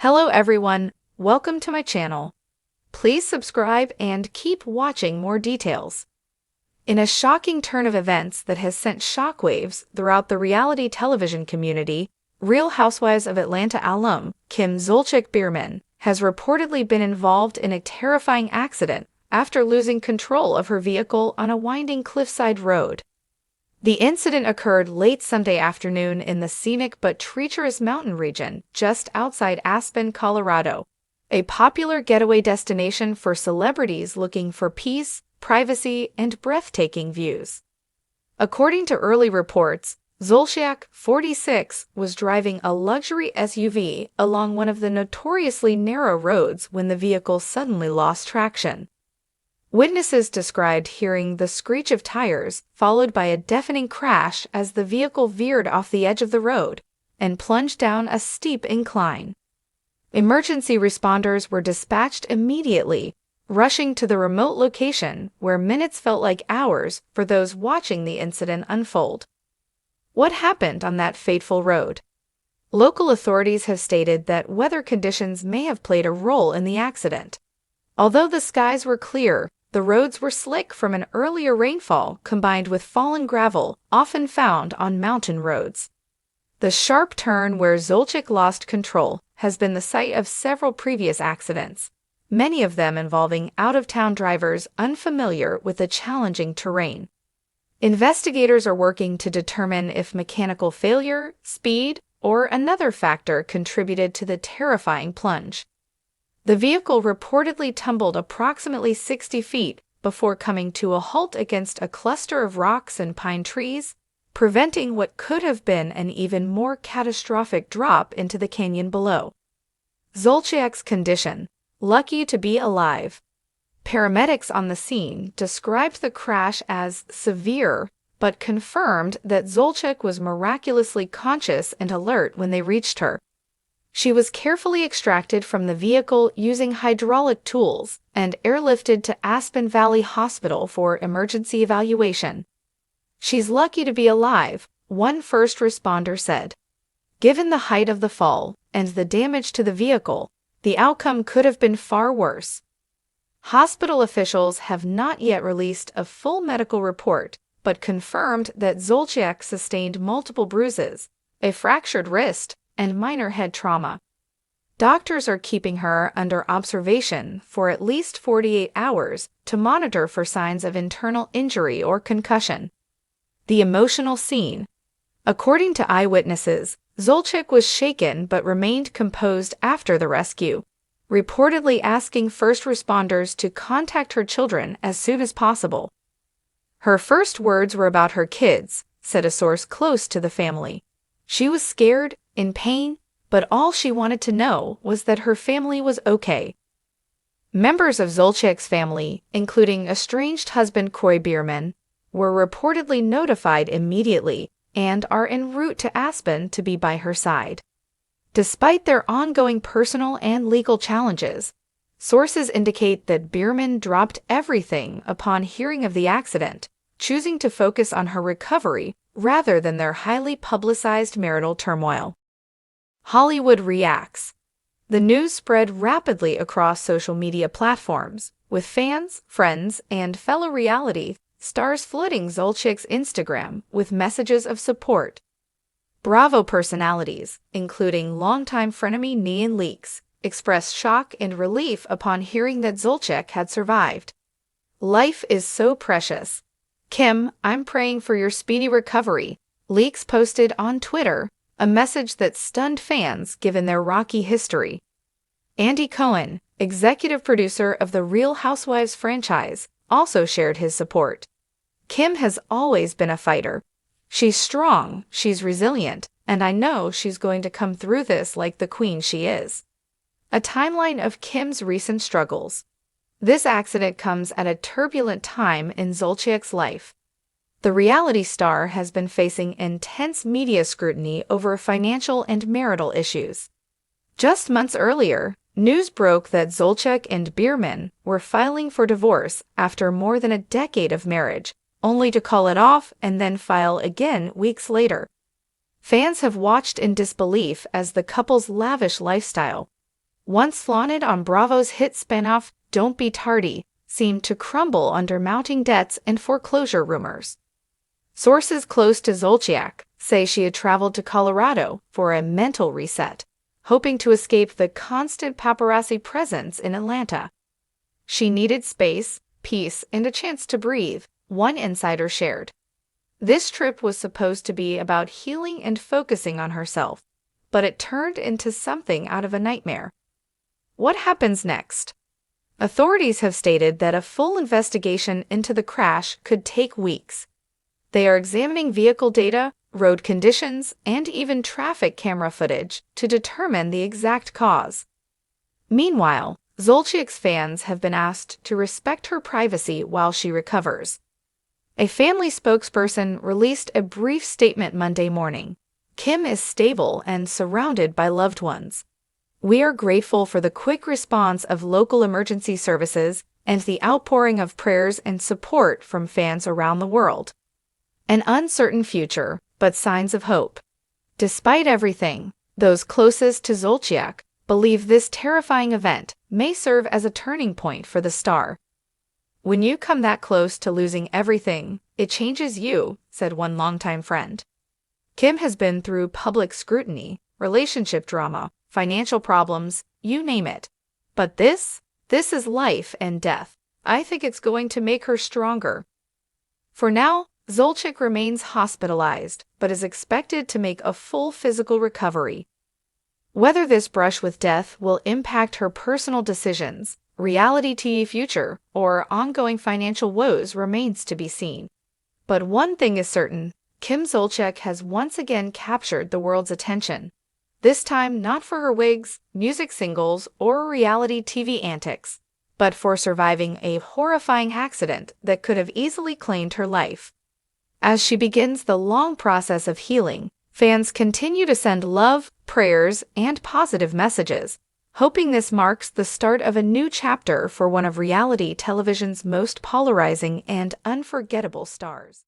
Hello everyone, welcome to my channel. Please subscribe and keep watching more details. In a shocking turn of events that has sent shockwaves throughout the reality television community, Real Housewives of Atlanta alum Kim Zolciak Biermann has reportedly been involved in a terrifying accident after losing control of her vehicle on a winding Cliffside road. The incident occurred late Sunday afternoon in the scenic but treacherous mountain region just outside Aspen, Colorado, a popular getaway destination for celebrities looking for peace, privacy, and breathtaking views. According to early reports, Zolciak, 46, was driving a luxury SUV along one of the notoriously narrow roads when the vehicle suddenly lost traction. Witnesses described hearing the screech of tires, followed by a deafening crash as the vehicle veered off the edge of the road and plunged down a steep incline. Emergency responders were dispatched immediately, rushing to the remote location where minutes felt like hours for those watching the incident unfold. What happened on that fateful road? Local authorities have stated that weather conditions may have played a role in the accident. Although the skies were clear, the roads were slick from an earlier rainfall combined with fallen gravel often found on mountain roads. The sharp turn where Zolciak lost control has been the site of several previous accidents, many of them involving out-of-town drivers unfamiliar with the challenging terrain. Investigators are working to determine if mechanical failure, speed, or another factor contributed to the terrifying plunge. The vehicle reportedly tumbled approximately 60 feet before coming to a halt against a cluster of rocks and pine trees, preventing what could have been an even more catastrophic drop into the canyon below. Zolciak's condition: lucky to be alive. Paramedics on the scene described the crash as severe, but confirmed that Zolciak was miraculously conscious and alert when they reached her. She was carefully extracted from the vehicle using hydraulic tools and airlifted to Aspen Valley Hospital for emergency evaluation. "She's lucky to be alive," one first responder said. "Given the height of the fall and the damage to the vehicle, the outcome could have been far worse." Hospital officials have not yet released a full medical report, but confirmed that Zolciak sustained multiple bruises, a fractured wrist, and minor head trauma. Doctors are keeping her under observation for at least 48 hours to monitor for signs of internal injury or concussion. The emotional scene. According to eyewitnesses, Zolciak was shaken but remained composed after the rescue, reportedly asking first responders to contact her children as soon as possible. "Her first words were about her kids," said a source close to the family. "She was scared, in pain, but all she wanted to know was that her family was okay." Members of Zolciak's family, including estranged husband Coy Biermann, were reportedly notified immediately and are en route to Aspen to be by her side. Despite their ongoing personal and legal challenges, sources indicate that Biermann dropped everything upon hearing of the accident, choosing to focus on her recovery rather than their highly publicized marital turmoil. Hollywood reacts. The news spread rapidly across social media platforms, with fans, friends, and fellow reality stars flooding Zolciak's Instagram with messages of support. Bravo personalities, including longtime frenemy Nian Leakes, expressed shock and relief upon hearing that Zolciak had survived. "Life is so precious. Kim, I'm praying for your speedy recovery," Leakes posted on Twitter, a message that stunned fans given their rocky history. Andy Cohen, executive producer of the Real Housewives franchise, also shared his support. "Kim has always been a fighter. She's strong, she's resilient, and I know she's going to come through this like the queen she is." A timeline of Kim's recent struggles. This accident comes at a turbulent time in Zolciak's life. The reality star has been facing intense media scrutiny over financial and marital issues. Just months earlier, news broke that Zolciak and Biermann were filing for divorce after more than a decade of marriage, only to call it off and then file again weeks later. Fans have watched in disbelief as the couple's lavish lifestyle, once flaunted on Bravo's hit spinoff Don't Be Tardy, seemed to crumble under mounting debts and foreclosure rumors. Sources close to Zolciak say she had traveled to Colorado for a mental reset, hoping to escape the constant paparazzi presence in Atlanta. She needed space, peace, and a chance to breathe, one insider shared. This trip was supposed to be about healing and focusing on herself, but it turned into something out of a nightmare. What happens next? Authorities have stated that a full investigation into the crash could take weeks. They are examining vehicle data, road conditions, and even traffic camera footage to determine the exact cause. Meanwhile, Zolciak's fans have been asked to respect her privacy while she recovers. A family spokesperson released a brief statement Monday morning. Kim is stable and surrounded by loved ones. We are grateful for the quick response of local emergency services and the outpouring of prayers and support from fans around the world. An uncertain future, but signs of hope. Despite everything, those closest to Zolciak believe this terrifying event may serve as a turning point for the star. When you come that close to losing everything, it changes you, said one longtime friend. Kim has been through public scrutiny, relationship drama, financial problems, you name it. But this is life and death. I think it's going to make her stronger. For now, Zolciak remains hospitalized, but is expected to make a full physical recovery. Whether this brush with death will impact her personal decisions, reality TV future, or ongoing financial woes remains to be seen. But one thing is certain, Kim Zolciak has once again captured the world's attention. This time not for her wigs, music singles, or reality TV antics, but for surviving a horrifying accident that could have easily claimed her life. As she begins the long process of healing, fans continue to send love, prayers, and positive messages, hoping this marks the start of a new chapter for one of reality television's most polarizing and unforgettable stars.